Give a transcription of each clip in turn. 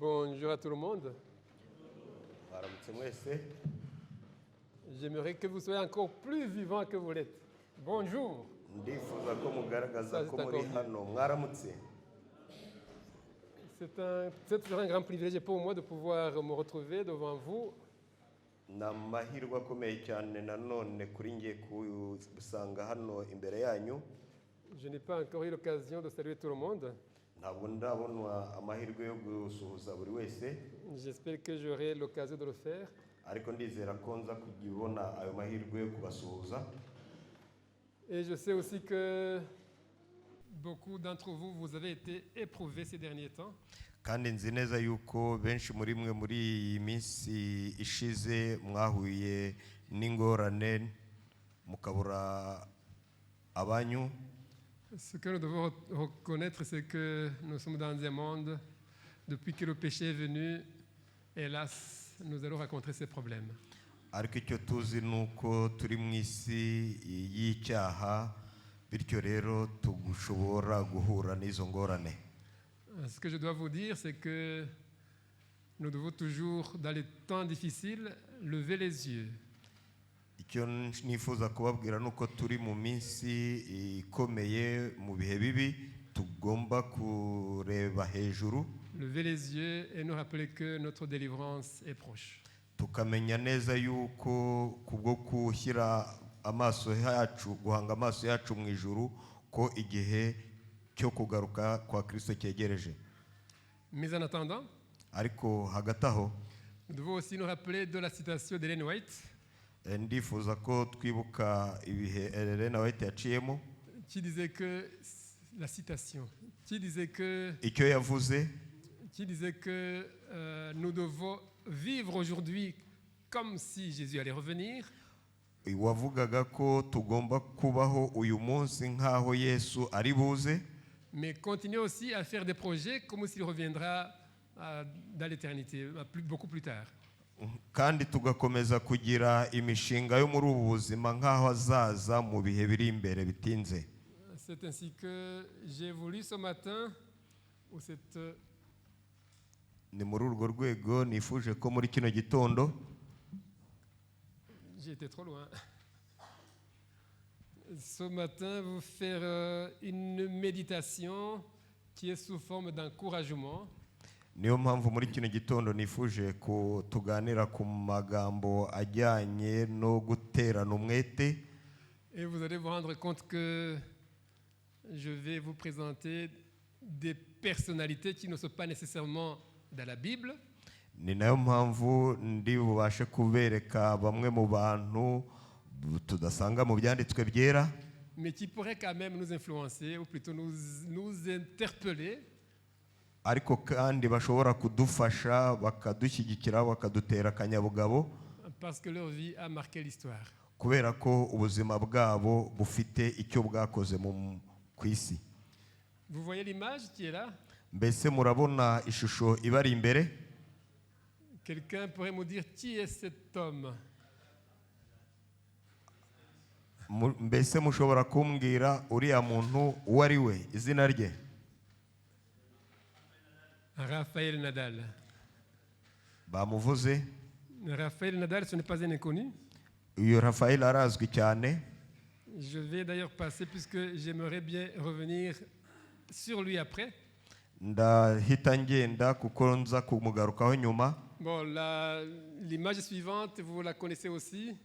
Bonjour à tout le monde. J'aimerais que vous soyez encore plus vivants que vous l'êtes. Bonjour. C'est toujours un grand privilège pour moi de pouvoir me retrouver devant vous. Je n'ai pas encore eu l'occasion de saluer tout le monde. J'espère que j'aurai l'occasion de le faire. Et je sais aussi que beaucoup d'entre vous, vous avez été éprouvés ces derniers temps. kandi nzi neza yuko benshi muri mwe muri iyi minsi ishize mwahuye n'ingorane mukabura abanyu. Ce que nous devons reconnaître, c'est que nous sommes dans un monde, depuis que le péché est venu, hélas, nous allons rencontrer ces problèmes. ariko icyo tuzi nuko turi mu isi y'icyaha, bityo rero tugushobora guhura n'izo ngorane. Ce que je dois vous dire, c'est que nous devons toujours, dans les temps difficiles, lever les yeux. icyo nifuza kubabwira nuko turi mu minsi ikomeye, mu bihe bibi, tugomba kureba hejuru, Lever les yeux et nous rappeler que notre délivrance est proche. tukamenya neza yuko kubwo gushyira amaso yacu, guhanga amaso yacu mu ijuru, ko igihe cyo kugaruka kwa Kristo cyegereje. Mais en attendant, ariko hagati aho nous devons aussi nous rappeler de la citation d'Ellen White, ndifuza ko twibuka ibihe Ellen White yaciyemo, qui disait que, la citation, qui disait que icyo yavuze nous devons vivre aujourd'hui comme si Jésus allait revenir, wavugaga ko tugomba kubaho uyu munsi nk'aho Yesu ari buze, mais continuer aussi à faire des projets comme s'il reviendra dans l'éternité, beaucoup plus tard. kandi tugakomeza kugira imishinga yo muri ubu buzima nk'aho azaza mu bihe biri imbere bitinze. C'est ainsi que j'ai voulu ce matin, ou ni muri urwo rwego nifuje ko muri kino gitondo, j'ai été trop loin, ce matin vous faire une méditation qui est sous forme d'encouragement. niyo mpamvu muri kino gitondo nifuje ko tuganira ku magambo ajyanye no guterana umwete. Et vous allez vous rendre compte que je vais vous présenter des personnalités qui ne sont pas nécessairement dans la Bible. ni nayo mpamvu ndi bubashe kubereka bamwe mu bantu tudasanga mu byanditswe byera, mais qui pourraient quand même nous influencer, ou plutôt nous interpeller. ariko kandi bashobora kudufasha, bakadushyigikira, bakadutera akanyabugabo, Parce que leur vie a marqué l'histoire. kubera ko ubuzima bwabo bufite icyo bwakoze ku isi. Vous voyez l'image qui est là? Mbese murabona ishusho ibari imbere? Quelqu'un pourrait me dire qui est cet homme? Mbese mushobora kumbwira uriya muntu uwo ari we, izina rye? Raphaël Nadal. Bamuvuze. Raphaël Nadal, ce n'est pas un inconnu. Uyu Raphaël arazwi cyane. Je vais d'ailleurs passer, puisque j'aimerais bien revenir sur lui après. Ndahita ngenda kuko nza kumugarukaho nyuma. Bon, l'image suivante, vous la connaissez aussi.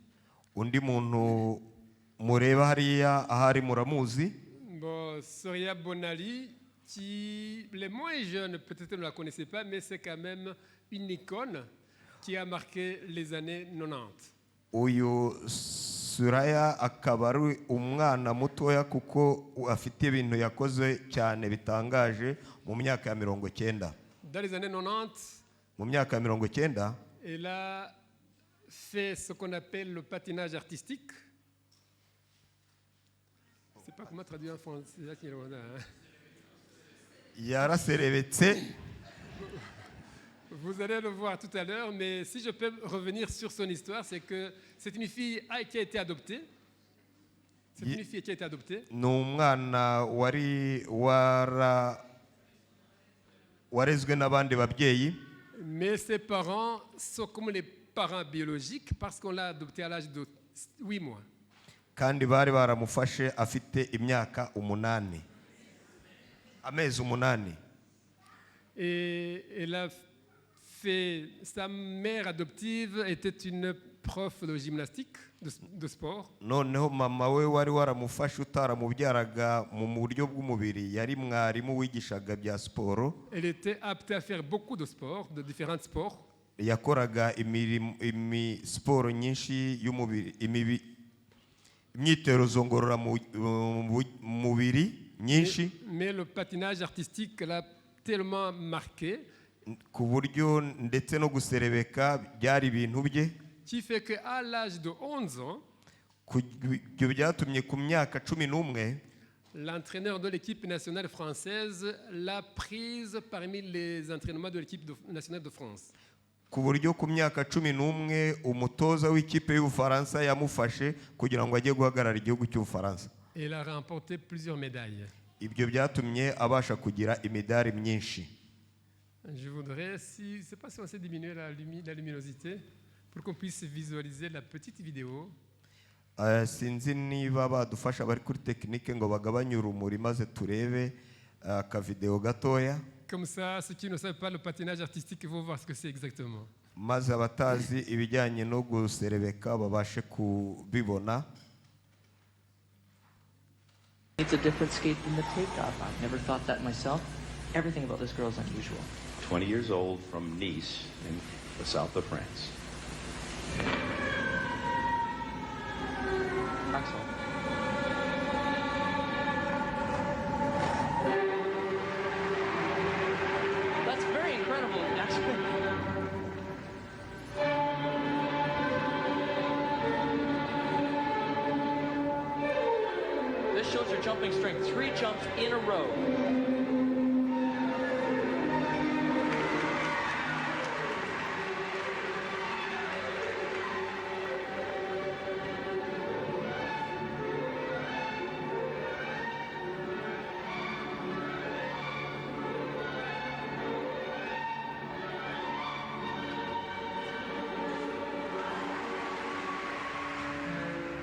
Undi muntu mureba hariya ahari muramuzi. Bon, Soria Bonali, qui les moins jeunes peut-être ne la connaissaient pas, mais c'est quand même une icône qui a marqué les années 90. Uyu Suraya akaba ari umwana mutoya kuko afite ibintu yakoze cyane bitangaje mu myaka ya 90. Dans les années 90, mu myaka ya 90 elle a fait ce qu'on appelle le patinage artistique. Je ne sais pas comment traduire en français. yaraserebetse. Vous allez le voir tout à l'heure, mais si je peux revenir sur son histoire, c'est que c'est une fille qui a été adoptée. C'est une fille qui a été adoptée. Ni umwana wari warezwe n'abandi babyeyi. Mais ses parents sont comme les parents biologiques parce qu'on l'a adopté à l'âge de 8 mois. kandi bari baramufashe afite imyaka 8 amezi 8. Et elle a fait, sa mère adoptive était une prof de gymnastique, de sport. noneho mama we wari waramufashe utaramubyaraga mu buryo bw'umubiri yari mwarimu wigishaga bya siporo. Elle était apte à faire beaucoup de sports, de différents sports. yakoraga siporo nyinshi y'umubiri imyitozo ngororamubiri nyinshi, Mais le patinage artistique l'a tellement marqué ku buryo ndetse no guserebeka byari ibintu bye, qui fait qu'à l'âge de 11 ans, ibyo byatumye ku myaka 11 l'entraîneur de l'équipe nationale française l'a prise parmi les entraînements de l'équipe nationale de France. ku buryo ku myaka 11 umutoza w'ikipe y'Ubufaransa yamufashe kugira ngo ajye guhagarara igihugu cy'Ubufaransa. Et elle a remporté plusieurs médailles. Ibyo byatumye abasha kugira imidari myinshi. Je voudrais, je ne sais pas si on sait diminuer la luminosité pour qu'on puisse visualiser la petite vidéo. Sinzi niba badufasha bari kuri tekinike ngo bagabanye urumuri maze turebe akavideo gatoya. Comme ça, ceux qui ne savent pas le patinage artistique vont voir ce que c'est exactement. Maze abatazi ibijyanye no guserebeka babashe kubibona. It's a different skate than the takeoff. I've never thought that myself. Everything about this girl is unusual. 20 years old from Nice in the south of France. Axel. That's very incredible, Axel. This shows her jumping strength. 3 jumps in a row.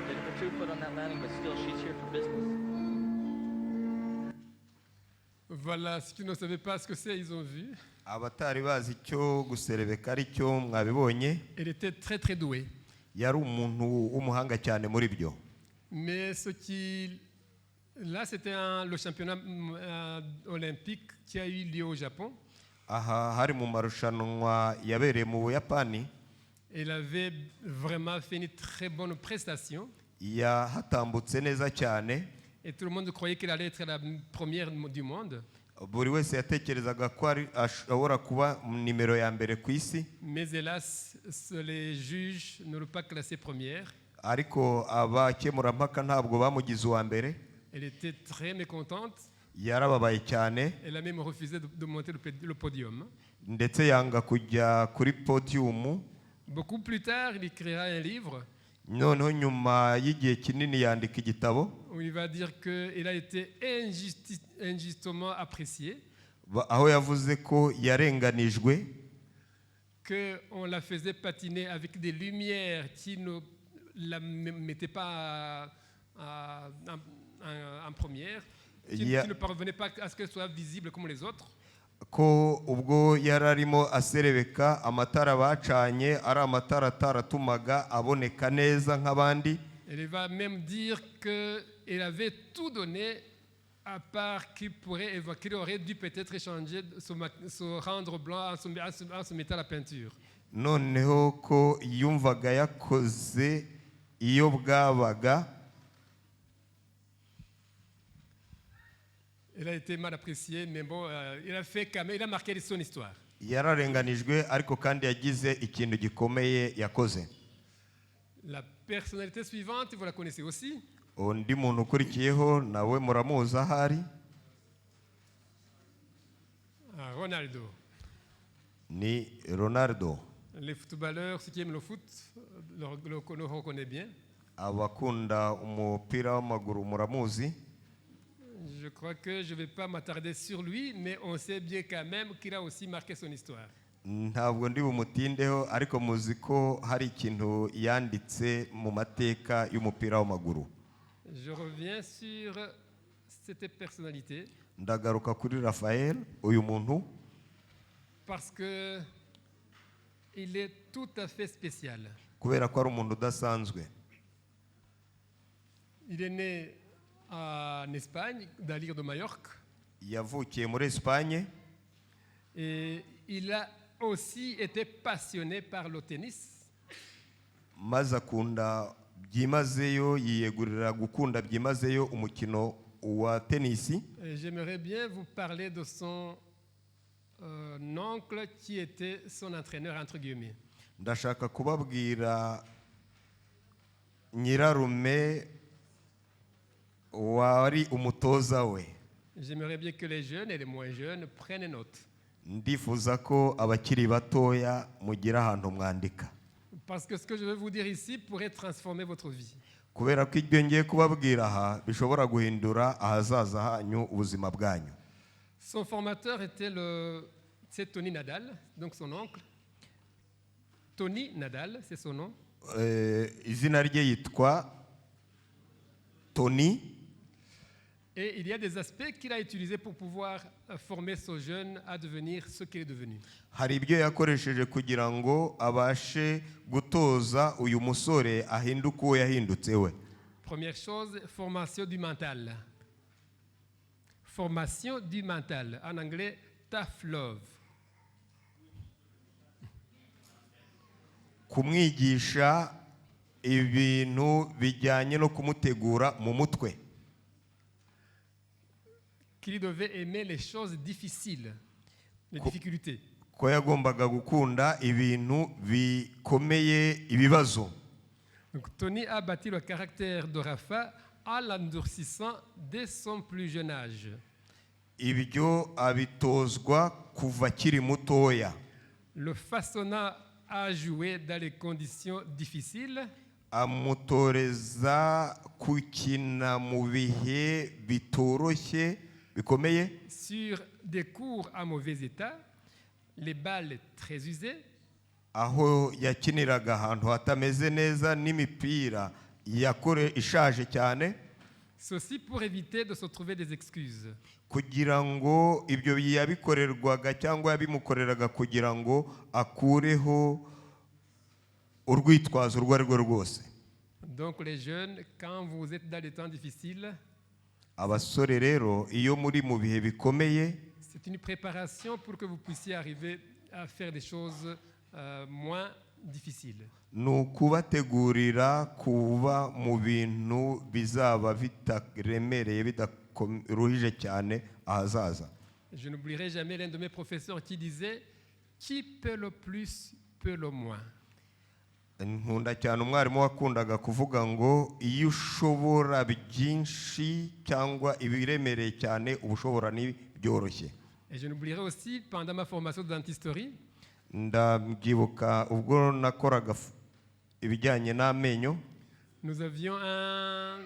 Didn't put 2 foot on that landing, but still, she's here for business. Voilà, ceux qui ne savaient pas ce que c'est, ils ont vu. Abatari bazi icyo guserebeka ari cyo mwabibonye. Elle était très très douée. Yari umuntu w'umuhanga cyane muri byo. Mais ce qui... Là, c'était le championnat olympique qui a eu lieu au Japon. Aha hari mu marushanwa yabereye mu Buyapani. Elle avait vraiment fait une très bonne prestation. Yahatambutse neza cyane. Et tout le monde croyait qu'elle allait être la première du monde. Buri wese yatekerezaga ko ashobora kuba nimero ya mbere ku isi. Mais hélas, les juges ne l'ont pas classée première. Ariko abakemurampaka ntabwo bamugize uwa mbere. Elle était très mécontente. Yarababaye cyane. Elle a même refusé de monter le podium. Ndetse yanga kujya kuri podium. Beaucoup plus tard, il écrira un livre noneho nyuma y'igihe kinini yandika igitabo où il va dire qu'elle a été injustement appréciée, aho yavuze ko yarenganijwe, qu'on la faisait patiner avec des lumières qui ne la mettaient pas en première, qui ne parvenaient pas à ce qu'elle soit visible comme les autres. Ko ubwo yararimo aserebeka amatara bacanye ari amatara ataratumaga aboneka neza nk'abandi. Elle va même dire qu'elle avait tout donné à part qu'il aurait dû peut-être changer, se rendre blanc en se mettant la peinture. Noneho ko yumvaga yakoze iyo bwabaga. Elle a été mal appréciée, mais bon, il a marqué son histoire. Yararenganijwe ariko kandi yagize ikintu gikomeye yakoze. La personnalité suivante, vous la connaissez aussi. Undi muntu ukurikiyeho nawe muramuzi ahari. Ronaldo. Ni Ronaldo. Les footballeurs, ceux qui aiment le foot, le reconnaissent bien. Abakunda umupira w'amaguru muramuzi. Je crois que je ne vais pas m'attarder sur lui, mais on sait bien quand même qu'il a aussi marqué son histoire. ntabwo ndi bumutindeho ariko muzi ko hari ikintu yanditse mu mateka y'umupira w'amaguru. Je reviens sur cette personnalité Ndagaruka kuri Raphael uyu muntu parce que il est tout à fait spécial. kubera ko ari umuntu udasanzwe. Il est né en Espagne, dans l'île de Majorque, Yavukiye muri Espagne et il a aussi été passionné par le tennis. maze akunda byimazeyo, yiyegurira gukunda byimazeyo umukino wa tenisi. Et j'aimerais bien vous parler de son oncle qui était son entraîneur, entre guillemets. Ndashaka kubabwira nyirarume wari umutoza we. J'aimerais bien que les jeunes et les moins jeunes prennent note. Ndifuza ko abakiri batoya mugira ahantu mwandika, Parce que ce que je vais vous dire ici pourrait transformer votre vie. kubera ko ibyo ngiye kubabwira aha bishobora guhindura ahazaza hanyu, ubuzima bwanyu. Son formateur était c'est Tony Nadal, donc son oncle. Tony Nadal, c'est son nom. Izina rye yitwa Tony. Et il y a des aspects qu'il a utilisés pour pouvoir former ce jeune à devenir ce qu'il est devenu. Hari ibyo yakoresheje kugira ngo abashe gutoza uyu musore ahinduke uwo yahindutse we. Première chose, formation du mental. Formation du mental. En anglais, tough love. Kumwigisha ibintu bijyanye no kumutegura mu mutwe. Qu'il devait aimer les choses difficiles, les difficultés. Ko yagombaga gukunda ibintu bikomeye, ibibazo. Donc, Tony a bâti le caractère de Rafa en l'endurcissant dès son plus jeune âge. Ibyo abitozwa kuva akiri mutoya. Le façonnant à jouer dans les conditions difficiles, Amutoreza gukina mu bihe bitoroshye bikomeye, sur des cours en mauvais état, les balles très usées, aho yakiniraga ahantu hatameze neza n'imipira ishaje cyane, ceci pour éviter de se trouver des excuses. kugira ngo ibyo yabikorerwaga cyangwa yabimukoreraga kugira ngo akureho urwitwazo urwo ari rwo rwose. Donc les jeunes, quand vous êtes dans des temps difficiles, Abasore rero iyo muri mu bihe bikomeye, c'est une préparation pour que vous puissiez arriver à faire des choses moins difficiles. ni ukubategurira kuba mu bintu bizaba bitaremereye, bidaruhije cyane ahazaza. Je n'oublierai jamais l'un de mes professeurs qui disait « Qui peut le plus, peut le moins ». Nkunda cyane umwarimu wakundaga kuvuga ngo iyo ushobora byinshi cyangwa ibiremereye cyane uba ushobora n'ibyoroshye. Et je n'oublierai aussi, pendant ma formation de dentisterie, Ndabyibuka ubwo nakoraga ibijyanye n'amenyo, nous avions un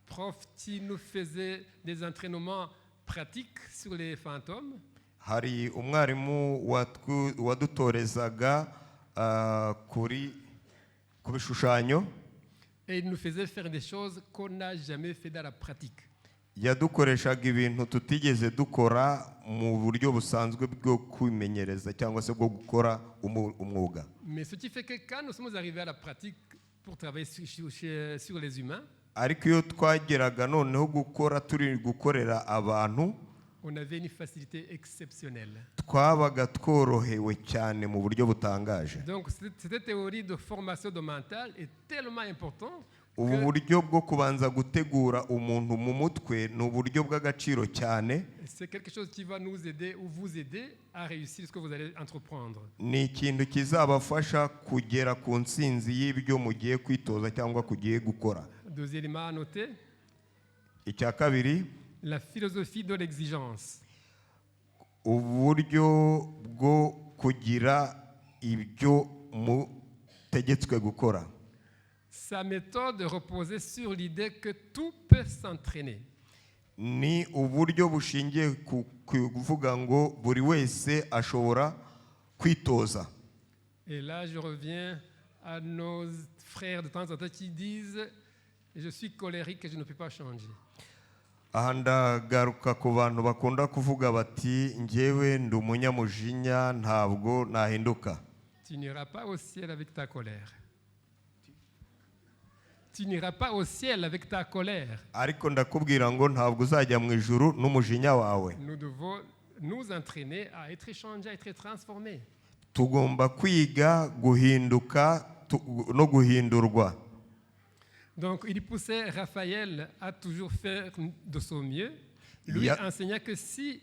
prof qui nous faisait des entraînements pratiques sur les fantômes. hari umwarimu wadutorezaga ku bishushanyo. Et il nous faisait faire des choses qu'on n'a jamais fait dans la pratique. Yadukoreshaga ibintu tutigeze dukora mu buryo busanzwe bwo kwimenyereza cyangwa se bwo gukora umwuga. Mais ce qui fait que quand nous sommes arrivés à la pratique pour travailler sur les humains, ariko iyo twageraga noneho gukora turi gukorera abantu, on avait une facilité exceptionnelle. twabaga tworohewe cyane mu buryo butangaje. Donc cette théorie de formation de mental est tellement importante. Ubu buryo bwo kubanza gutegura umuntu mu mutwe ni uburyo bw'agaciro cyane. C'est quelque chose qui va nous aider ou vous aider à réussir ce que vous allez entreprendre. Ni ikintu kizabafasha kugera ku ntsinzi y'ibyo mugiye kwitoza cyangwa kugiye gukora. Deux éléments à noter. Icya kabiri, La philosophie de l'exigence. uburyo bwo kugira ibyo mutegetswe gukora. Sa méthode reposait sur l'idée que tout peut s'entraîner. Ni uburyo bushingiye ku kuvuga ngo buri wese ashobora kwitoza. Et là, je reviens à nos frères de temps en temps qui disent « Je suis colérique et je ne peux pas changer ». Aha ndagaruka ku bantu bakunda kuvuga bati njyewe ndi umunyamujinya ntabwo nahinduka. Tu n'iras pas au ciel avec ta colère. Tu n'iras pas au ciel avec ta colère. Ariko ndakubwira ngo ntabwo uzajya mu ijuru n'umujinya wawe. Nous devons nous entraîner à être changés, à être transformés. Tugomba kwiga guhinduka no guhindurwa. Donc, il poussait Raphaël à toujours faire de son mieux, lui enseignant que si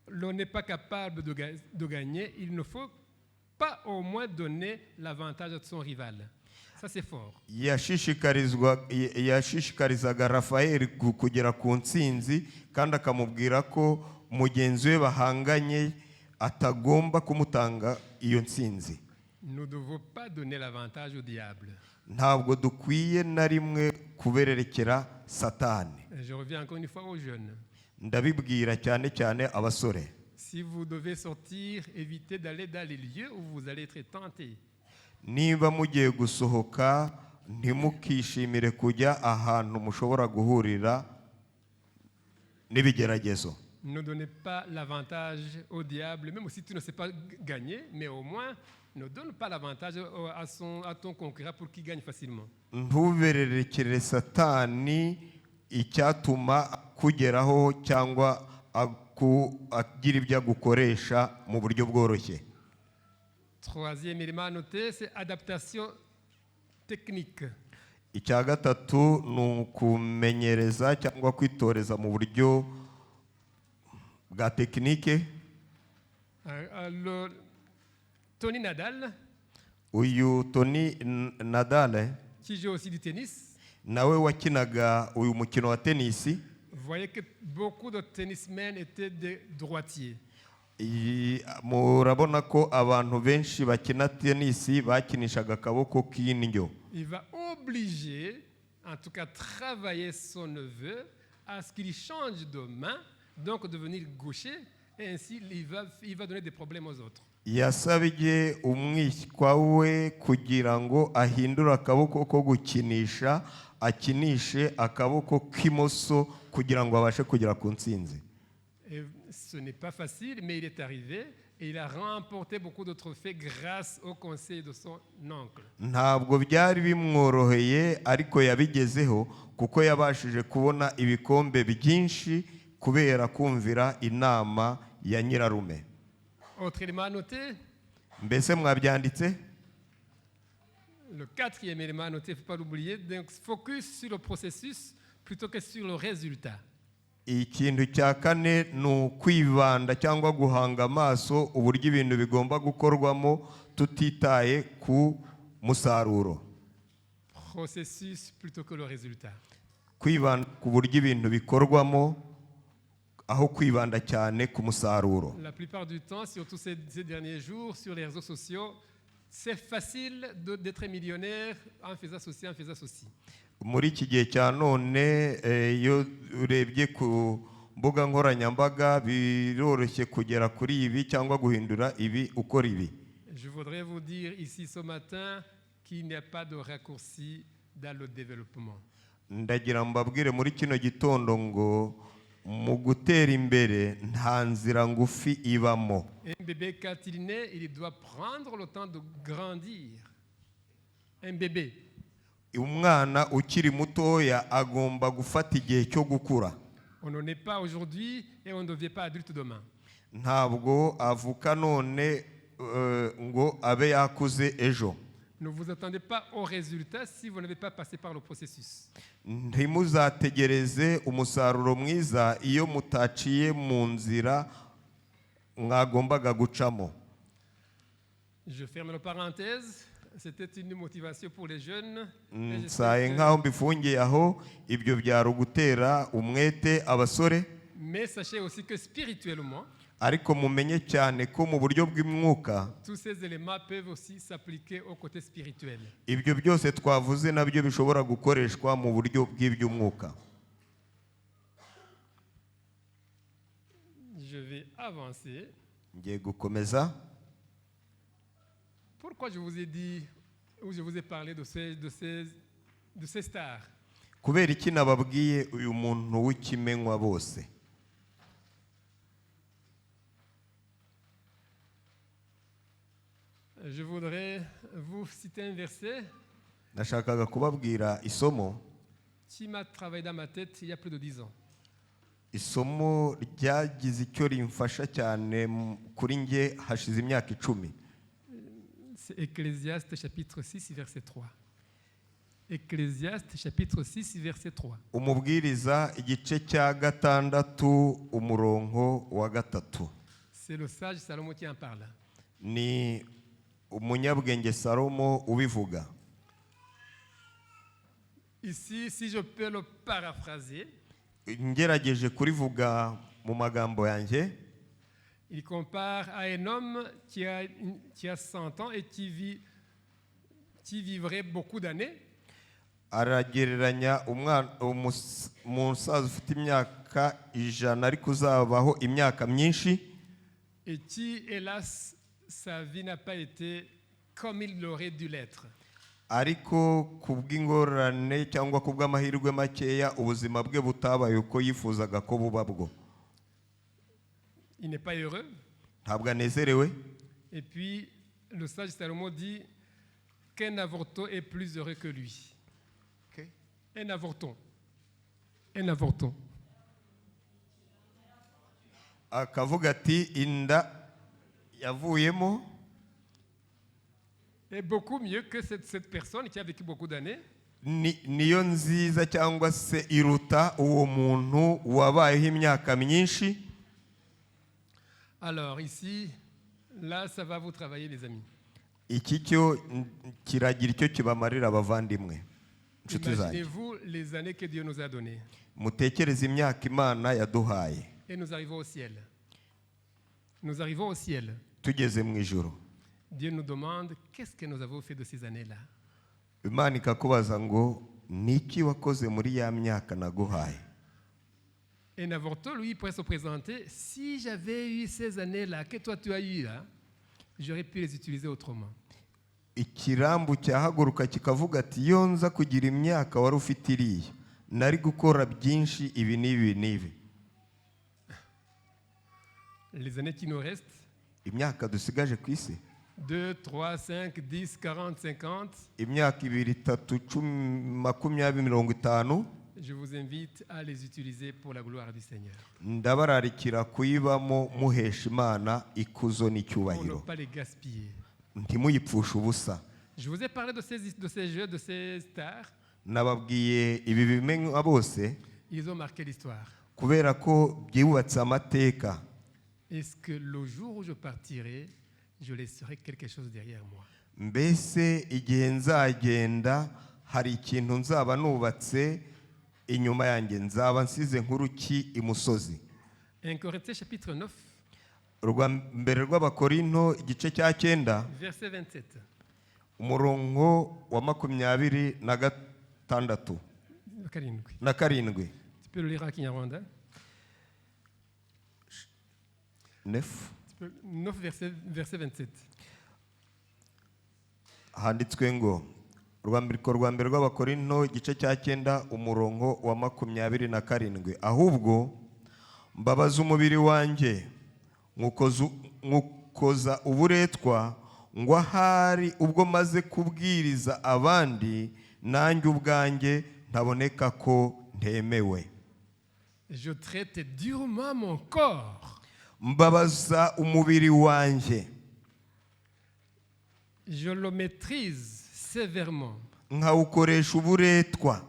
l'on n'est pas capable de gagner, il ne faut pas au moins donner l'avantage à son rival. Ça, c'est fort. Yashishikarizaga Raphael kugera ku ntsinzi kandi akamubwira ko mugenzi we bahanganye atagomba kumutanga iyo ntsinzi. Nous ne devons pas donner l'avantage au diable. Ntabwo dukwiye na rimwe kubererekera Satani. Je reviens encore une fois aux jeunes. Ndabibwira cyane cyane abasore. Si vous devez sortir, évitez d'aller dans les lieux où vous allez être tentés. Niba mugiye gusohoka ntimukishimire kujya ahantu mushobora guhurira n'ibigeragezo. Ne donnez pas l'avantage au diable, même si tu ne sais pas gagner, mais au moins ne donne pas l'avantage à ton concurrent pour qu'il gagne facilement. Ntubererekere Satani icyatuma kugeraho cyangwa agira ibyo agukoresha mu buryo bworoshye. Troisième élément à noter, c'est adaptation technique. Icya gatatu ni ukumenyereza cyangwa kwitoreza mu buryo bwa tekinike. Tony Nadal, uyu Tony Nadal, qui joue aussi du tennis, nawe wakinaga uyu mukino wa tenisi. Voyez que beaucoup de tennismen étaient des droitiers. Murabona ko abantu benshi bakina tenisi bakinishaga akaboko k'indyo. Il va obliger, en tout cas travailler son neveu, à ce qu'il change de main, donc devenir gaucher, et ainsi il va donner des problèmes aux autres. Yasabye umwishywa we kugira ngo ahindure akaboko ko gukinisha akinishe akaboko k'imoso kugira ngo abashe kugera ku ntsinzi. Et ce n'est pas facile, mais il est arrivé et il a remporté beaucoup de trophées grâce au conseil de son oncle. Ntabwo byari bimworoheye ariko yabigezeho kuko yabashije kubona ibikombe byinshi kubera kumvira inama ya nyirarume. Autre élément à noter, Mbese mwabyanditse? le quatrième élément à noter, il ne faut pas l'oublier, donc focus sur le processus plutôt que sur le résultat. Ikintu cya kane ni ukwibanda cyangwa guhanga amaso uburyo ibintu bigomba gukorwamo tutitaye ku musaruro. Processus plutôt que le résultat. Kwibanda ku buryo ibintu bikorwamo aho kwibanda cyane ku musaruro. La plupart du temps, surtout ces derniers jours, sur les réseaux sociaux, c'est facile d'être millionnaire en faisant ceci, en faisant ceci. Muri iki gihe cya none iyo urebye ku mbuga nkoranyambaga biroroshye kugera kuri ibi cyangwa guhindura ibi ukora ibi. Je voudrais vous dire ici ce matin qu'il n'y a pas de raccourci dans le développement. Ndagira mbabwire muri kino gitondo ngo mu gutera imbere nta nzira ngufi ibamo. Un bébé quand il naît, il doit prendre le temps de grandir. Un bébé. Umwana ukiri mutoya agomba gufata igihe cyo gukura. On n'en est pas aujourd'hui et on ne devient pas adulte demain. Ntabwo avuka none ngo abe yakuze ejo. Ne vous attendez pas au résultat si vous n'avez pas passé par le processus. Ntimuzategereze umusaruro mwiza iyo mutaciye mu nzira mwagombaga gucamo. Je ferme la parenthèse. C'était une motivation pour les jeunes. Nsaye nkaho mbifungiye aho ibyo byari ugutera umwete abasore. Mais sachez aussi que spirituellement, ariko mumenye cyane ko mu buryo bw'imwuka tous ces éléments peuvent aussi s'appliquer au côté spirituel. Ibyo byose twavuze nabyo bishobora gukoreshwa mu buryo bw'iby'umwuka. Je vais avancer. Ngiye gukomeza. Pourquoi je vous ai dit, ou je vous ai parlé de ces stars? kubera iki nababwiye uyu muntu w'ikimenywa bose? Je voudrais vous citer un verset nashakaga kubabwira isomo, qui m'a travaillé dans ma tête il y a plus de 10 ans. isomo ryagize icyo rimfasha cyane kuri nge hashize imyaka 10. C'est Ecclésiaste chapitre 6 verset 3. Ecclésiaste chapitre 6 verset 3. Umubwiriza igice cya 6 umurongo wa 3. C'est le sage Salomon qui en parle. Ni umunyabwenge Salomo ubivuga. Ici, si je peux le paraphraser, Ngerageje kurivuga mu magambo yanjye, il compare à un homme qui a 100 ans et qui vivrait beaucoup d'années. aragereranya umusaza ufite imyaka 100 ariko uzabaho imyaka myinshi, Et qui, hélas, sa vie n'a pas été comme il l'aurait dû l'être. ariko kubw'ingorane cyangwa kubw'amahirwe makeya ubuzima bwe butabaye uko yifuzaga ko buba bwo. Il n'est pas heureux. Ntabwo anezerewe. Et puis, le sage Salomon dit qu'un avorton est plus heureux que lui. Un avorton. Un avorton. Akavuga ati inda yavuyemo est beaucoup mieux que cette personne qui a vécu beaucoup d'années. niyo nziza cyangwa se iruta uwo muntu wabayeho imyaka myinshi. Alors ici, là, ça va vous travailler, les amis. Iki cyo kiragira icyo kibamarira abavandimwe. Imaginez-vous les années que Dieu nous a données. Mutekereze imyaka Imana yaduhaye. Et nous arrivons au ciel. Nous arrivons au ciel. Tugeze mu ijuru. Dieu nous demande qu'est-ce que nous avons fait de ces années-là. Imana ikakubaza ngo niki wakoze muri ya myaka naguhaye. Un avorton, lui, pourrait se présenter. Si j'avais eu ces années-là que toi tu as eu là, j'aurais pu les utiliser autrement. Ikirambu cyahaguruka kikavuga ati iyo nza kugira imyaka wari ufite iriya nari gukora byinshi ibi n'ibi n'ibi. Les années qui nous restent, imyaka dusigaje ku isi, 2, 3, 5, 10, 40, 50, imyaka 2, 3, 10, 20, 50, je vous invite à les utiliser pour la gloire du Seigneur. ndabararikira kuyibamo muhesha Imana ikuzo Pour ne n'icyubahiro. pas les gaspiller. Ntimuyipfushe ubusa. Je vous ai parlé de ces jeux, de ces stars. Nababwiye ibi bimenywa bose Ils ont marqué l'histoire. kubera ko byubatse amateka. Est-ce que le jour où je partirai, je laisserai quelque chose derrière moi? Mbese igihe nzagenda hari ikintu nzaba nubatse inyuma yanjye, nzaba nsize nk'uruki imusozi. 1 Corinthiens chapitre 9, Mbere rw'Abakorinto igice cya 9 verset 27. umurongo wa 26 na 7. Tu peux le lire en Kinyarwanda? 9 verset 27. handitswe ngo urwandiko rwa mbere rw'Abakorinto igice cya 9 umurongo wa 27, ahubwo mbabaza umubiri wanjye nkukoza uburetwa ngo ahari ubwo maze kubwiriza abandi nanjye ubwanjye ntaboneka ko ntemewe. Je traite durement mon corps. Mbabaza umubiri wanjye, Je le maîtrise sévèrement, nkawukoresha uburetwa,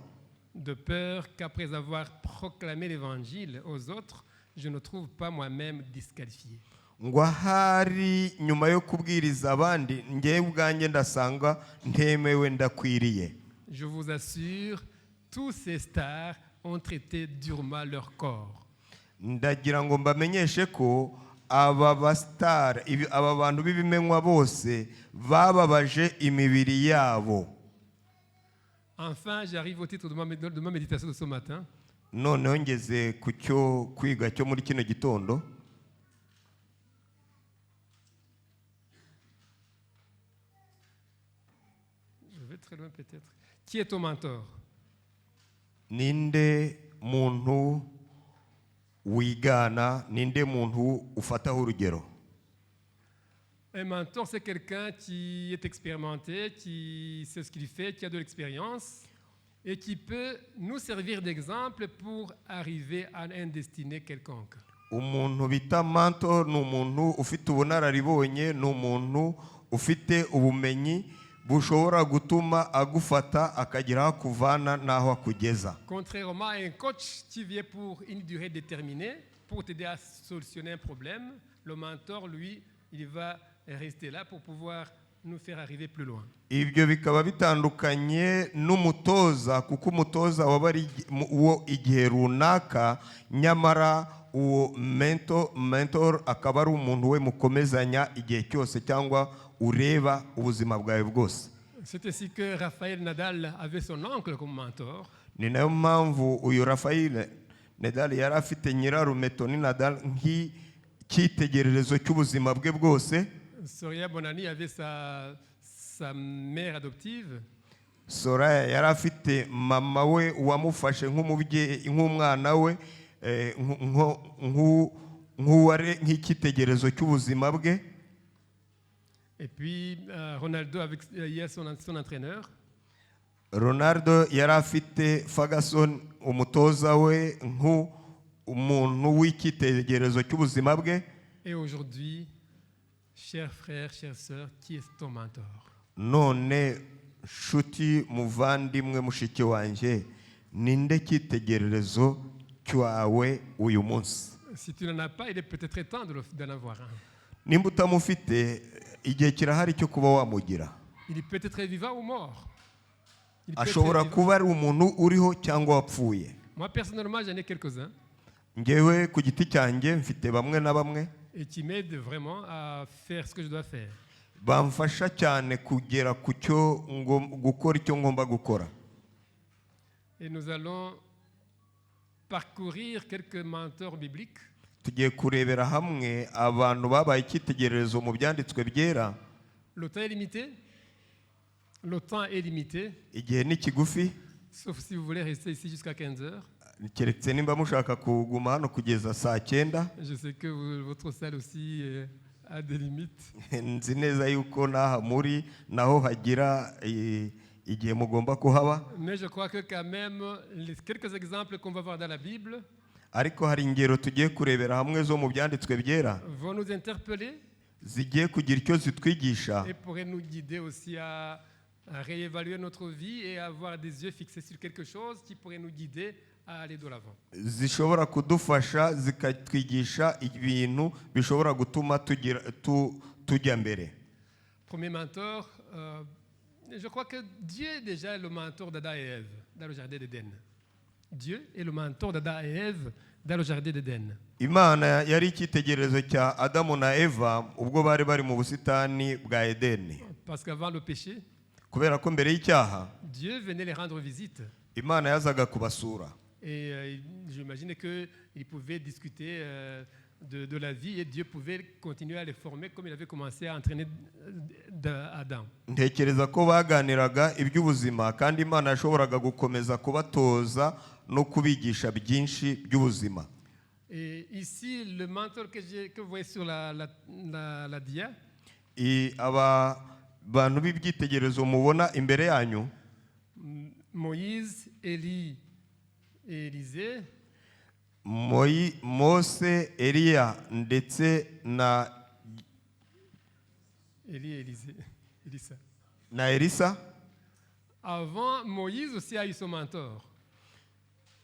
de peur qu'après avoir proclamé l'évangile aux autres, je ne trouve pas moi-même disqualifié. ngo ahari nyuma yo kubwiriza abandi njyewe ubwanjye ndasanga ntemewe ndakwiriye. Je vous assure, tous ces stars ont traité durement leur corps. Ndagira ngo mbamenyeshe ko aba bantu b'ibimenywa bose bababaje imibiri yabo. Enfin, j'arrive au titre de ma méditation de ce matin. Noneho ngeze ku cyo kwiga cyo muri kino gitondo. très loin peut-être. Qui est ton mentor? ninde muntu wigana, ninde muntu ufataho urugero? Un mentor, c'est quelqu'un qui est expérimenté, qui sait ce qu'il fait, qui a de l'expérience et qui peut nous servir d'exemple pour arriver à un destiné quelconque. Umuntu bita mentor ni umuntu ufite ubunararibonye, ni umuntu ufite ubumenyi bushobora gutuma agufata akagira aho akuvana n'aho akugeza. Contrairement à un coach qui vient pour une durée déterminée, pour t'aider à solutionner un problème, le mentor, lui, il va rester là pour pouvoir nous faire arriver plus loin. Ibyo bikaba bitandukanye n'umutoza, kuko umutoza waba ari uwo igihe runaka, nyamara uwo mentor akaba ari umuntu we mukomezanya igihe cyose cyangwa ureba ubuzima bwawe bwose. C'est ainsi que Rafael Nadal avait son oncle comme mentor. Ni nayo mpamvu uyu Rafael Nadal yari afite nyirarume Tony Nadal nk'icyitegererezo cy'ubuzima bwe bwose. Soraya Bonani avait sa mère adoptive. Soraya yari afite mama we wamufashe nk'umubyeyi, nk'umwana we, nk'icyitegererezo cy'ubuzima bwe. Et puis Ronaldo avec son entraîneur. Ronaldo yari afite Ferguson umutoza we nk'umuntu w'icyitegererezo cy'ubuzima bwe. Et aujourd'hui, chers frères, chères sœurs, qui est ton mentor? None nshuti muvandimwe mushiki wanjye, ninde cyitegererezo cyawe uyu munsi? Si tu n'en as pas, il est peut-être temps d'en avoir un. Nimba utamufite, igihe kirahari cyo kuba wamugira. Il est peut-être vivant ou mort. Ashobora kuba ari umuntu uriho cyangwa wapfuye. Moi personnellement, j'en ai quelques-uns. Ngewe ku giti cyanjye mfite bamwe na bamwe et qui m'aident vraiment à faire ce que je dois faire. Bamfasha cyane kugera ku cyo gukora icyo ngomba gukora. Et nous allons parcourir quelques mentors bibliques. Tugiye kurebera hamwe abantu babaye icyitegererezo mu byanditswe byera. Le temps est limité. Le temps est limité. Igihe ni kigufi. Sauf si vous voulez rester ici jusqu'à 15 heures. Keretse nimba mushaka kuguma hano kugeza saa 9. Je sais que votre salle aussi a des limites. Nzi neza yuko naha muri naho hagira igihe mugomba kuhaba. Mais je crois que quand même les quelques exemples qu'on va voir dans la Bible ariko hari ingero tugiye kurebera hamwe zo mu byanditswe byera vont nous interpeller zigiye kugira icyo zitwigisha et pourraient nous guider aussi à réévaluer notre vie et avoir des yeux fixés sur quelque chose qui pourrait nous guider à aller de l'avant. Zishobora kudufasha zikatwigisha ibintu bishobora gutuma tujya mbere. Premier mentor, je crois que Dieu est déjà le mentor d'Adam et Ève dans le jardin d'Éden. Dieu est le mentor d'Adam et Ève dans le jardin d'Éden. Imana yari icyitegererezo cya Adamu na Eva ubwo bari bari mu busitani bwa Edeni. Parce qu'avant le péché, kubera ko mbere y'icyaha Dieu venait les rendre visite. Imana yazaga kubasura. Et j'imagine qu'il pouvait discuter de la vie et Dieu pouvait continuer à les former comme il avait commencé à entraîner Adam. Ntekereza ko baganiraga iby'ubuzima kandi Imana yashoboraga gukomeza kubatoza no kubigisha byinshi by'ubuzima. Et ici, le mentor que vous voyez sur la dia, aba bantu b'ibyitegererezo mubona imbere yanyu, Moïse, Élie et Élisée, Mose, Eliya ndetse na Elisa. Avant, Moïse aussi a eu son mentor.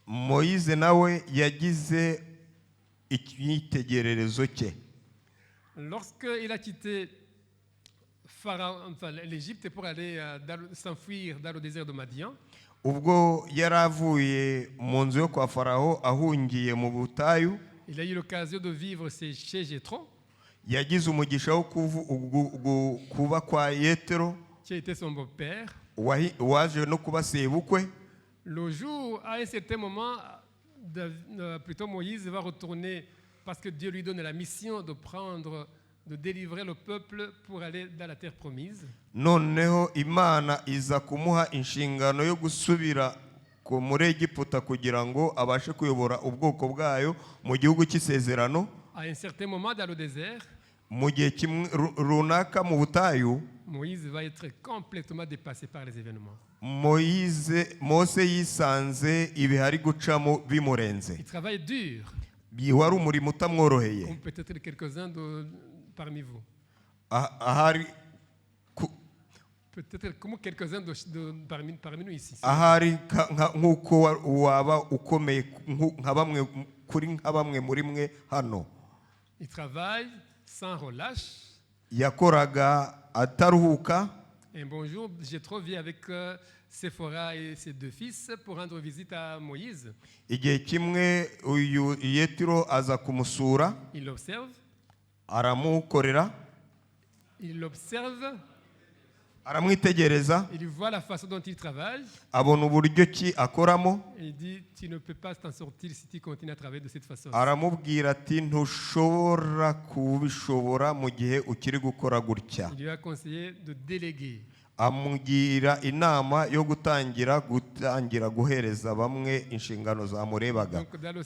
Moïse nawe yagize icyitegererezo cye. Lorsqu'il a quitté l'Égypte pour aller s'enfuir dans le désert de Madian, ubwo yaravuye mu nzu yo kwa Faraho ahungiye mu butayu, il a eu l'occasion de vivre chez Jéthro, yagize umugisha wo kuba kwa Yetero, qui était son beau-père. waje no kuba sebukwe. Le jour, à un certain moment, plutôt Moïse va retourner parce que Dieu lui donne la mission de prendre de délivrer le peuple pour aller dans la terre promise. noneho imana iza kumuha inshingano yo gusubira muri Egiputa kugira ngo abashe kuyobora ubwoko bwayo mu gihugu cy'isezerano. À un certain moment dans le désert, Mu gihe runaka mu butayu, Moïse va être complètement dépassé par les événements. Mose yisanze ibihari gucamo bimurenze. Il travaille dur, Wari umurimo utamworoheye. comme peut-être quelques-uns parmi vous. Ahari Peut-être comme quelques-uns parmi nous ici. ahari nk'uko waba ukomeye nka bamwe muri mwe hano. Il travaille sans relâche. Yakoraga ataruhuka. Un bon jour, Jéthro vient avec Séphora et ses 2 fils pour rendre visite à Moïse. Igihe kimwe uyu Yetiro aza kumusura, Il l'observe. aramukorera, Il l'observe. aramwitegereza, Il voit la façon dont il travaille. abona uburyo ki akoramo, Et il dit, tu ne peux pas t'en sortir si tu continues à travailler de cette façon. aramubwira ati ntushobora kubishobora mu gihe ukiri gukora gutya. Il lui a conseillé de déléguer. Amugira inama yo gutangira guhereza bamwe inshingano zamurebaga. Donc dans la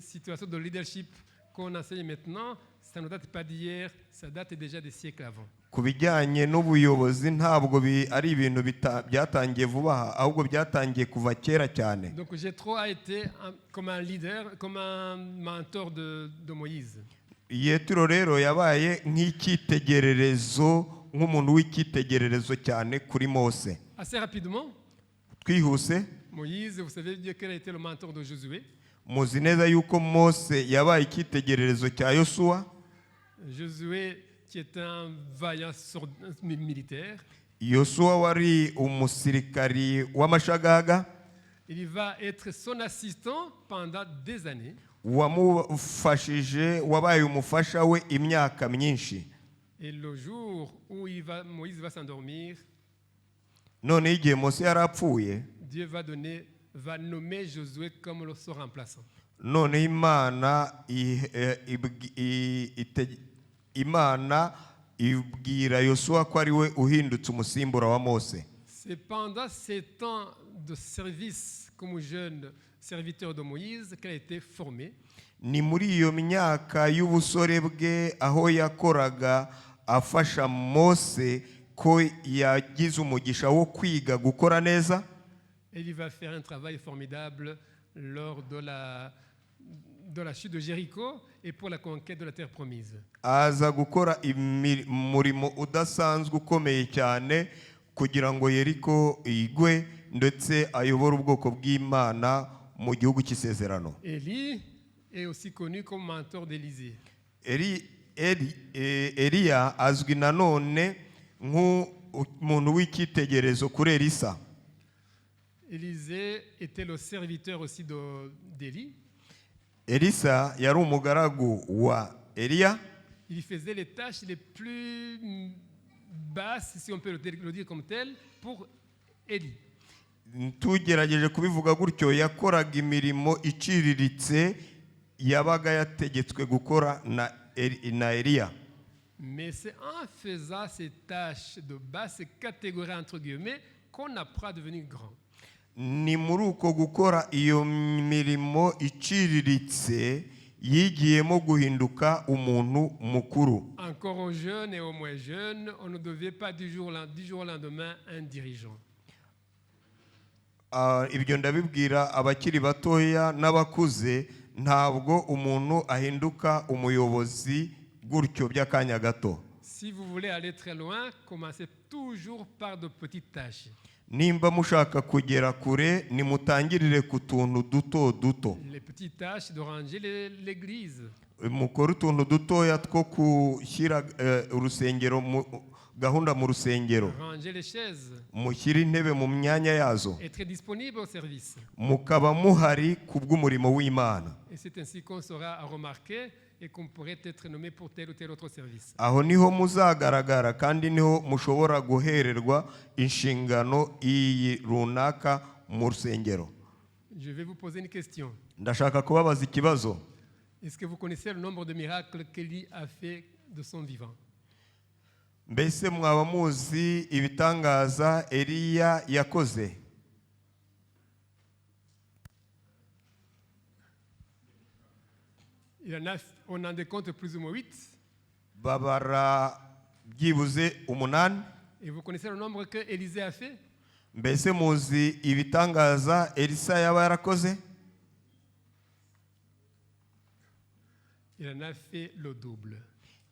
situation de leadership qu'on enseigne maintenant, ça ne date pas d'hier, ça date déjà des siècles avant. Ku bijyanye n'ubuyobozi ntabwo ari ibintu byatangiye vuba aha, ahubwo byatangiye kuva kera cyane. Donc Jéthro a été comme un leader, comme un mentor de Moïse. Yetiro rero yabaye nk'icyitegererezo, nk'umuntu w'icyitegererezo cyane kuri Mose. Assez rapidement, Twihuse, Moïse, vous savez bien quel a été le mentor de Josué. muzi neza yuko Mose yabaye icyitegererezo cya Yosuwa. Josué, qui est un vaillant militaire, Yosuwa wari umusirikari w'amashagaga, il va être son assistant pendant des années. wamufashije, wabaye umufasha we imyaka myinshi. Et le jour où Moïse va s'endormir, None igihe Mose yarapfuye, Dieu va nommer Josué comme son remplaçant. none Imana ibwira Yosuwa ko ari we uhindutse umusimbura wa Mose. C'est pendant ces temps de service comme jeune serviteur de Moïse qu'elle a été formée. Ni muri iyo myaka y'ubusore bwe aho yakoraga afasha Mose ko yagize umugisha wo kwiga gukora neza. Et il va faire un travail formidable lors de la chute de Jéricho et pour la conquête de la terre promise. Aza gukora umurimo udasanzwe ukomeye cyane kugira ngo Yeriko igwe ndetse ayobore ubwoko bw'Imana mu gihugu cy'isezerano. Élie est aussi connu comme mentor d'Élisée. Eliya azwi nanone nk'umuntu w'icyitegererezo kuri Elisa. Élisée était le serviteur aussi d'Élie. Elisa yari umugaragu wa Eliya. Il faisait les tâches les plus basses, si on peut le dire comme tel, pour Élie. Tugerageje kubivuga gutyo, yakoraga imirimo iciriritse yabaga yategetswe gukora na Eliya. Mais c'est en faisant ces tâches de basse catégorie entre guillemets qu'on apprend à devenir grand. Ni muri uko gukora iyo mirimo iciriritse yigiyemo guhinduka umuntu mukuru. Encore aux jeunes et aux moins jeunes, on ne devait pas du jour au lendemain un dirigeant. Ibyo ndabibwira abakiri batoya n'abakuze, ntabwo umuntu ahinduka umuyobozi gutyo by'akanya gato. Si vous voulez aller très loin, commencez toujours par de petites tâches. Nimba mushaka kugera kure, nimutangirire ku tuntu duto duto. Les petites tâches de ranger l'église. Mukora utuntu dutoya two kushyira urusengero gahunda mu rusengero. Ranger les chaises. Mushyira intebe mu myanya yazo. Être disponible au service. Mukaba muhari ku bw'umurimo w'Imana. Et c'est ainsi qu'on sera remarqué et qu'on pourrait être nommé pour tel ou tel autre service. Aho niho muzagaragara kandi niho mushobora guhererwa inshingano iyi runaka mu rusengero. Je vais vous poser une question. Ndashaka kubabaza ikibazo. Est-ce que vous connaissez le nombre de miracles qu'Élie a fait de son vivant. mbese mwaba muzi ibitangaza Eliya yakoze? On en décompte plus ou moins 8. babara byibuze 8. Et vous connaissez le nombre que Élisée a fait? mbese muzi ibitangaza Elisa yaba yarakoze? Il en a fait le double.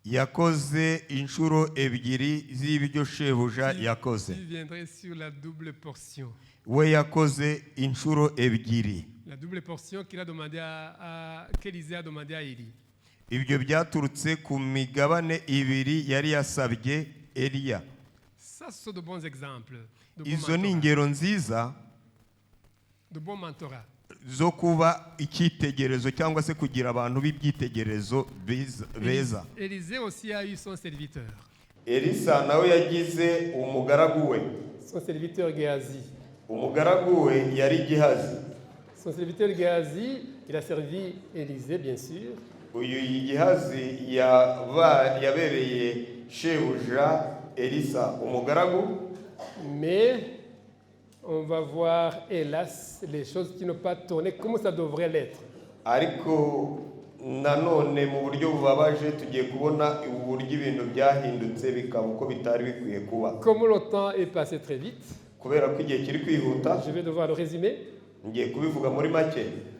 yakoze inshuro ebyiri z'ibyo shebuja yakoze. Il viendrait sur la double portion. we yakoze inshuro ebyiri. La double portion qu'il a demandé qu'Élisée a demandé à Élie. ibyo byaturutse ku migabane ibiri yari yasabye Eliya. Ça, ce sont de bons exemples. De bons izo ni mentorats. ingero nziza De bons mentorats. zo kuba icyitegererezo cyangwa se kugira abantu b'ibyitegererezo beza. Élisée aussi a eu son serviteur. Elisa nawe yagize umugaragu we. Son serviteur Géhazi. umugaragu we yari Gihazi. Son serviteur Géhazi, il a servi Élisée, bien sûr. uyu Gihazi yabereye shebuja Elisa umugaragu. Mais on va voir, hélas, les choses qui n'ont pas tourné comme ça devrait l'être. ariko nanone mu buryo bubabaje tugiye kubona uburyo ibintu byahindutse bikaba uko bitari bikwiye kuba. Comme le temps est passé très vite, kubera ko igihe kiri kwihuta, je vais devoir le résumer. ngiye kubivuga muri make.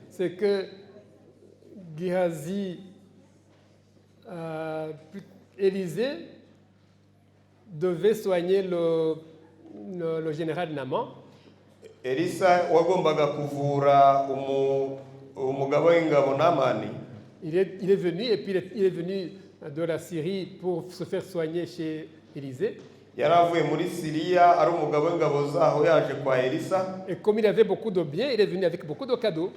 C'est que Géhazi, Élisée devait soigner le général Naaman. Elisa wagombaga kuvura umugabo w'ingabo Namani. Il est venu et puis il est venu de la Syrie pour se faire soigner chez Élisée. yari avuye muri Siriya ari umugabo w'ingabo zaho yaje kwa Elisa. Et comme il avait beaucoup de biens, il est venu avec beaucoup de cadeaux.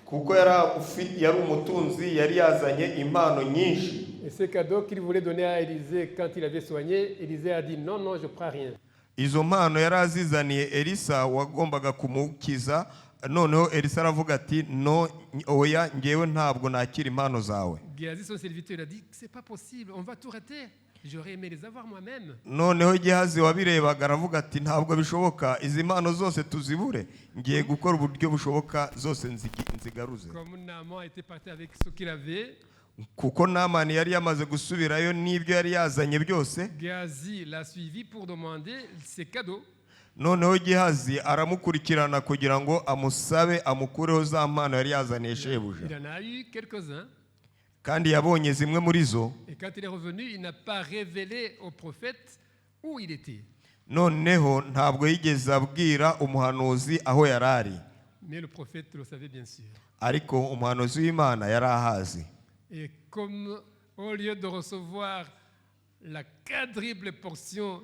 kuko yari umutunzi, yari yazanye impano nyinshi. Et ces cadeaux qu'il voulait donner à Élisée quand il avait soigné, Élisée a dit non, non, je ne prends rien. izo mpano yari azizaniye Elisa wagombaga kumukiza. noneho Elisa aravuga ati no, oya, ngewe ntabwo nakira impano zawe. Géhazi, son serviteur, il a dit c'est pas possible, on va tout rater. J'aurais aimé les avoir moi-même. noneho Gihazi wabirebaga aravuga ati ntabwo bishoboka, izi mpano zose tuzibure, ngiye gukora uburyo bushoboka zose nzigaruze. Comme Naaman était parti avec ce qu'il avait, kuko Namani yari yamaze gusubirayo n'ibyo yari yazanye byose. Géhazi l'a suivi pour demander ses cadeaux. noneho Gihazi aramukurikirana kugira ngo amusabe amukureho za mpano yari yazaniye shebuja. Il en a eu quelques-uns. kandi yabonye zimwe muri zo. Et quand il est revenu, il n'a pas révélé au prophète où il était. noneho ntabwo yigeze abwira umuhanuzi aho yari ari. Mais le prophète le savait bien sûr. ariko umuhanuzi w'Imana yari ahazi. Et comme au lieu de recevoir la quadruple portion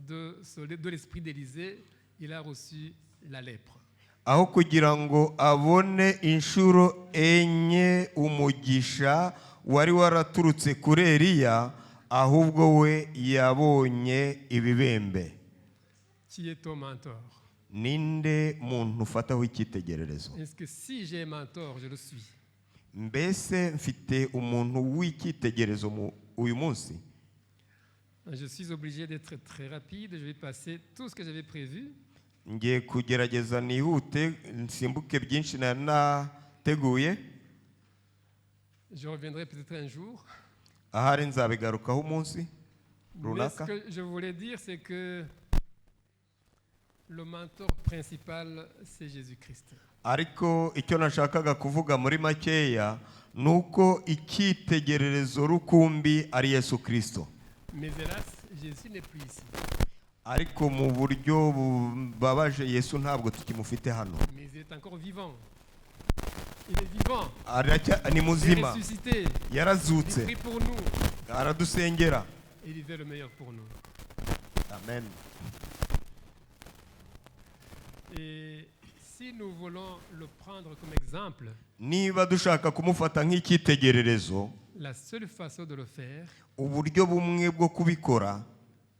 de l'esprit d'Élisée, il a reçu la lèpre. aho kugira ngo abone inshuro enye umugisha wari waraturutse kuri Eliya, ahubwo we yabonye ibibembe. Qui est ton mentor? ninde muntu ufataho icyitegererezo? Est-ce que si j'ai un mentor, je le suis? mbese mfite umuntu w'icyitegererezo uyu munsi? Je suis obligé d'être très rapide. Je vais passer tout ce que j'avais prévu. ngiye kugerageza nihute nsimbuke byinshi nateguye. Je reviendrai peut-être un jour. ahari nzabigarukaho umunsi Mais runaka. ce que je voulais dire, c'est que le mentor principal, c'est Jésus-Christ. ariko icyo nashakaga kuvuga muri makeya ni uko icyitegererezo rukumbi ari Yesu Kristo. Mais hélas, Jésus n'est plus ici. ariko mu buryo bubabaje Yesu ntabwo tukimufite hano. Mais il est encore vivant. Il est vivant. ni Il est muzima, ressuscité. Il yarazutse, prie pour nous. aradusengera. Et il veut le meilleur pour nous. amen. Et si nous voulons le prendre comme exemple, niba dushaka kumufata nk'icyitegererezo, la seule façon de le faire, uburyo bumwe bwo kubikora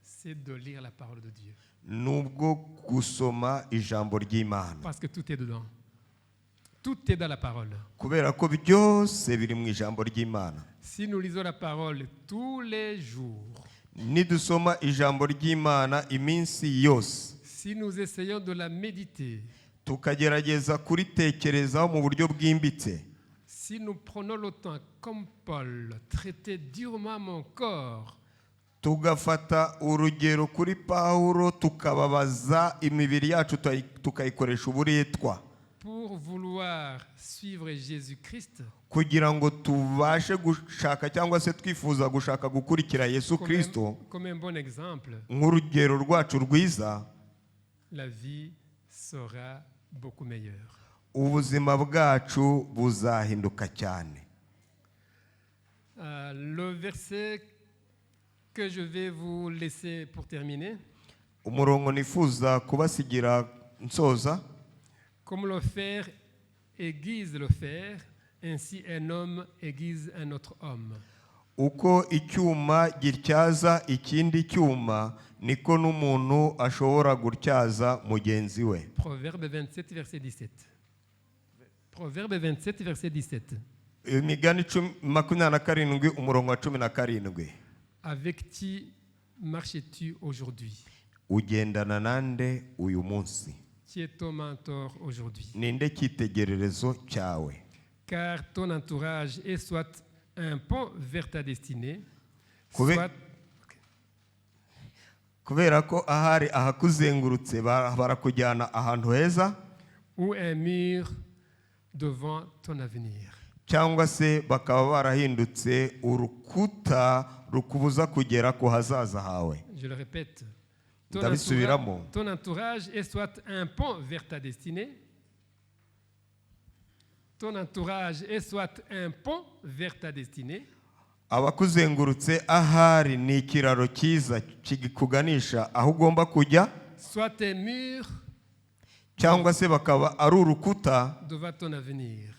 c'est de lire la parole de Dieu. ni ubwo gusoma ijambo ry'Imana. Parce que tout est dedans. Tout est dans la parole. kubera ko byose biri mu ijambo ry'Imana. Si nous lisons la parole tous les jours, Nidusoma ijambo ry'Imana iminsi yose, si nous essayons de la méditer, tukagerageza kuritekerezaho mu buryo bwimbitse, si nous prenons le temps, comme Paul, traiter durement mon corps, tugafata urugero kuri Pawulo tukababaza imibiri yacu tukayikoresha uburetwa pour vouloir suivre Jésus-Christ, kugira ngo tubashe gushaka cyangwa se twifuza gushaka gukurikira Yesu Kristo comme un bon exemple, nk'urugero rwacu rwiza, la vie sera beaucoup meilleure. ubuzima bwacu buzahinduka cyane. Le verset que je vais vous laisser pour terminer, Umurongo nifuza kubasigira nsoza: comme le fer aiguise le fer, ainsi un homme aiguise un autre homme. uko icyuma gityaza ikindi cyuma, niko n'umuntu ashobora gutyaza mugenzi we. Proverbe 27, verset 17. Proverbe 27, verset 17. Imigani 27 umurongo wa 17. Avec qui marches-tu aujourd'hui? Ugendana nande uyu munsi? Qui est ton mentor aujourd'hui? Ninde cyitegererezo cyawe? Car ton entourage est soit un pont vers ta destinée, Kube- soit... kubera ko ahari ahakuzengurutse barakujyana ahantu heza, ou un mur devant ton avenir. cyangwa se bakaba barahindutse urukuta rukubuza kugera ku hazaza hawe. Je le répète. Ndabisubiramo. Ton entourage est soit un pont vers ta destinée. Ton entourage est soit un pont vers ta destinée, Abakuzengurutse ahari ni ikiraro cyiza kikuganisha aho ugomba kujya, soit un mur cyangwa se bakaba ari urukuta devant ton avenir.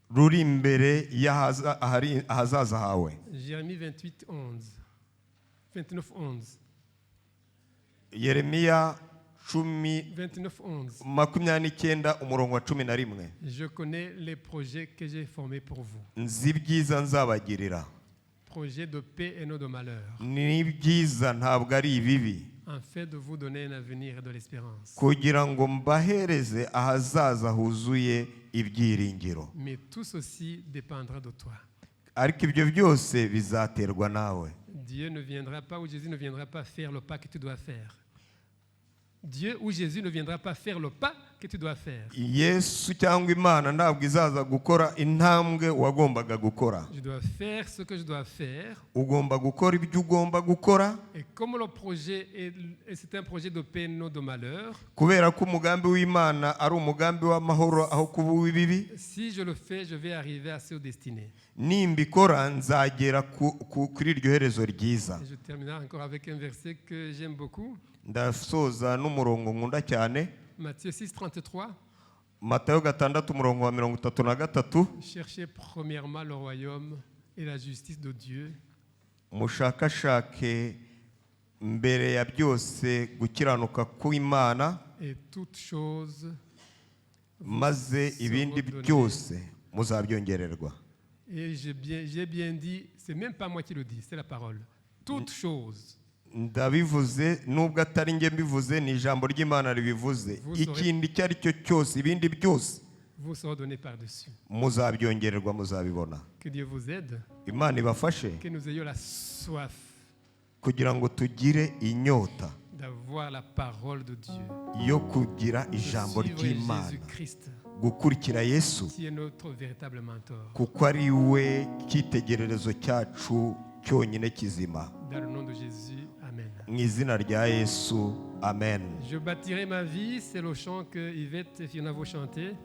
ruri imbere ahazaza hawe. Jérémie 28, 11. 29, 11. Yeremiya 29, 11. 19 umurongo wa 11. Je connais les projets que j'ai formés pour vous. Nzi ibyiza nzabagirira. Projets de paix et non de malheur, Ni ibyiza ntabwo ari ibibi, afin de vous donner un avenir et de l'espérance. kugira ngo mbahereze ahazaza huzuye ibyiringiro. Mais tout ceci dépendra de toi. Ariko ibyo byose bizaterwa nawe. Dieu ne viendra pas, ou Jésus ne viendra pas faire le pas que tu dois faire. Dieu ou Jésus ne viendra pas faire le pas que tu dois faire. Yesu cyangwa Imana ntabwo izaza gukora intambwe wagombaga gukora. Je dois faire ce que je dois faire. Ugomba gukora ibyo ugomba gukora, Et comme le projet c'est un projet de paix, non de malheur, kubera ko umugambi w'Imana ari umugambi w'amahoro aho kuba uw'ibibi. si je le fais, je vais arriver à ce destiné. Nimbikora nzagera kuri iryo herezo ryiza. Et je terminerai encore avec un verset que j'aime beaucoup. Ndasoza n'umurongo nkunda cyane, Matthieu 6, 33. Matayo 6 umurongo wa 33. Cherchez premièrement le royaume et la justice de Dieu, Mushakashake mbere ya byose gukiranuka kw'Imana, et toutes choses maze ibindi byose muzabyongererwa. Et j'ai bien dit, c'est même pas moi qui le dis, c'est la parole. Toutes choses. Ndabivuze nubwo atari nge mbivuze, ni ijambo ry'Imana ribivuze. Ikindi icyo ari cyo cyose, ibindi byose Vous serez donné par-dessus. muzabyongererwa, muzabibona. Que Dieu vous aide, Imana ibafashe que nous ayons la soif kugira ngo tugire inyota d'avoir la parole de Dieu, yo kugira de ijambo suivre ry'Imana, Jésus-Christ, gukurikira Yesu, qui est notre véritable mentor. kuko ari we cyitegererezo cyacu cyonyine kizima. Dans le nom de Jésus, Amen. Mu izina rya Yesu, amen. Je bâtirai ma vie, c'est le chant que Yvette et Fiona chanté.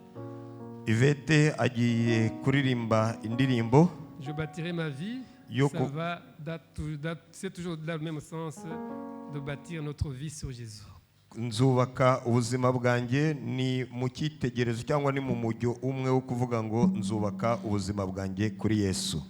Ivete agiye kuririmba indirimbo Je bâtirai ma vie, Yoko. c'est toujours dans le même sens de bâtir notre vie sur Jésus. nzubaka ubuzima bwanjye, ni mu cyitegererezo cyangwa ni mu mujyo umwe wo kuvuga ngo nzubaka ubuzima bwanjye kuri Yesu.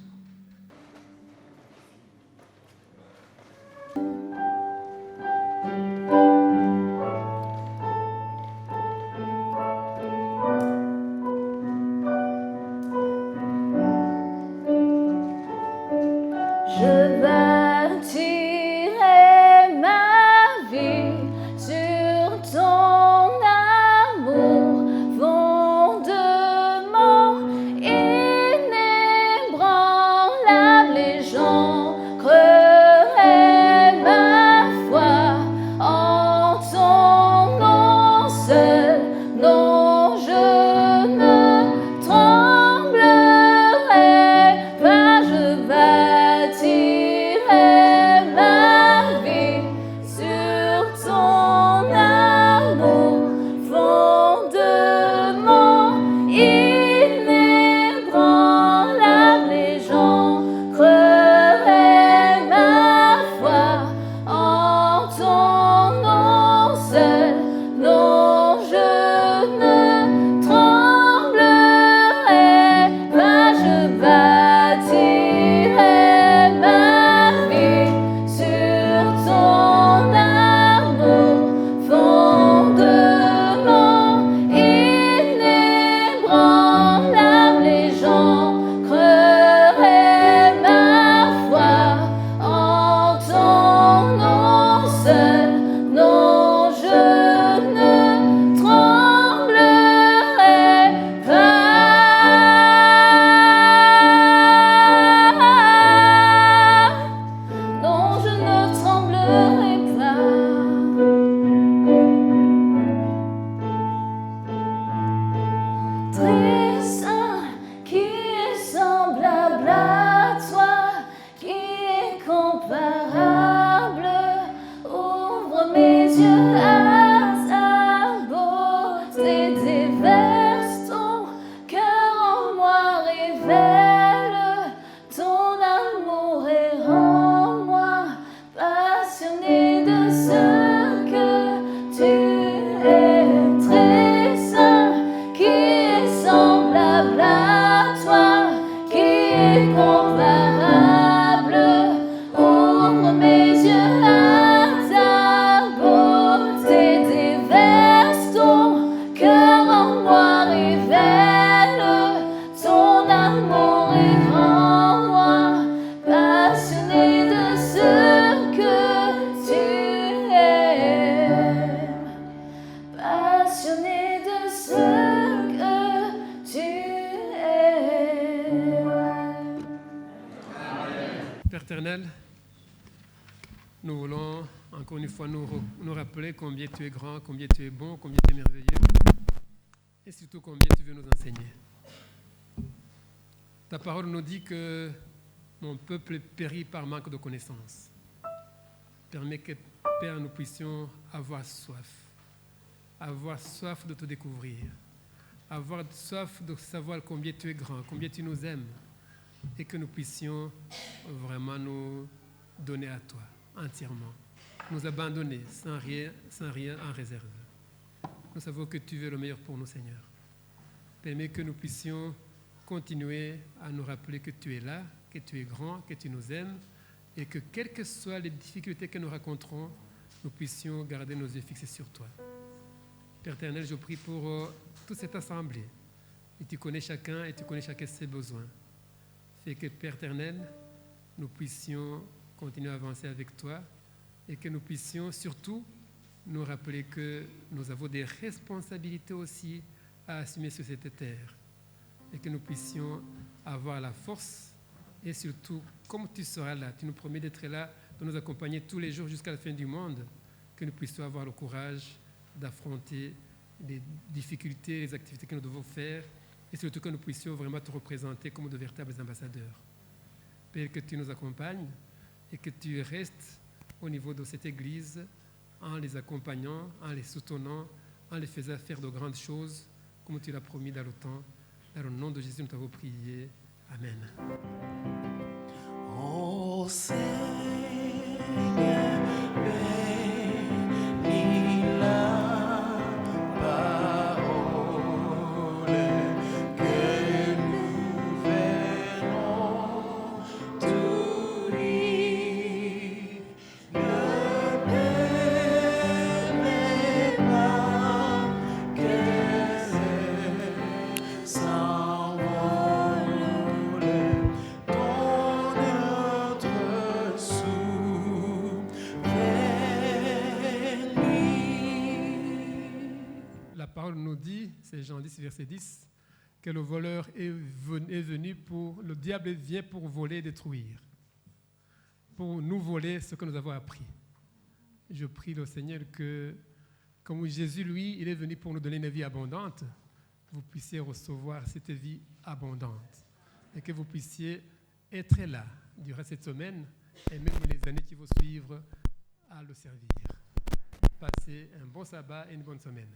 tu es très saint, qui est semblable à toi, qui est comparable ouvre mes yeux à ta beauté, déverse ton cœur en moi, révèle ton amour et rends-moi passionné de ce que tu es, passionné de ce que tu es. Père éternel, nous voulons encore une fois nous rappeler combien tu es grand, combien tu es bon, combien tu es merveilleux et surtout combien tu veux nous enseigner. Ta parole nous dit que mon peuple périt par manque de connaissances. Permets que, Père, nous puissions avoir soif de te découvrir, avoir soif de savoir combien tu es grand, combien tu nous aimes et que nous puissions vraiment nous donner à toi entièrement, nous abandonner sans rien en réserve. Nous savons que tu veux le meilleur pour nous, Seigneur. Permets que nous puissions continuer à nous rappeler que tu es là, que tu es grand, que tu nous aimes et que quelles que soient les difficultés que nous rencontrons, nous puissions garder nos yeux fixés sur toi. Père éternel, je prie pour toute cette assemblée. Et tu connais chacun et tu connais chacun ses besoins. Fais que, Père éternel, nous puissions continuer à avancer avec toi et que nous puissions surtout nous rappeler que nous avons des responsabilités aussi à assumer sur cette terre et que nous puissions avoir la force et surtout, comme tu seras là, tu nous promets d'être là, de nous accompagner tous les jours jusqu'à la fin du monde, que nous puissions avoir le courage d'affronter les difficultés, les activités que nous devons faire et surtout que nous puissions vraiment te représenter comme de véritables ambassadeurs. Père, que tu nous accompagnes et que tu restes au niveau de cette Église en les accompagnant, en les soutenant, en les faisant faire de grandes choses, comme tu l'as promis dans le temps. Dans le nom de Jésus, nous t'avons prié. Amen. Oh Seigneur, bénis la parole que nous venons de lire. Ne permets pas qu'elle s'envole dans notre souvenir. La parole nous dit, c'est Jean 10, verset 10, que le voleur est venu pour, le diable vient pour voler et détruire, pour nous voler ce que nous avons appris. Je prie le Seigneur que, comme Jésus, lui, il est venu pour nous donner une vie abondante, vous puissiez recevoir cette vie abondante et que vous puissiez être là durant cette semaine et même les années qui vont suivre à le servir. Passez un bon sabbat et une bonne semaine.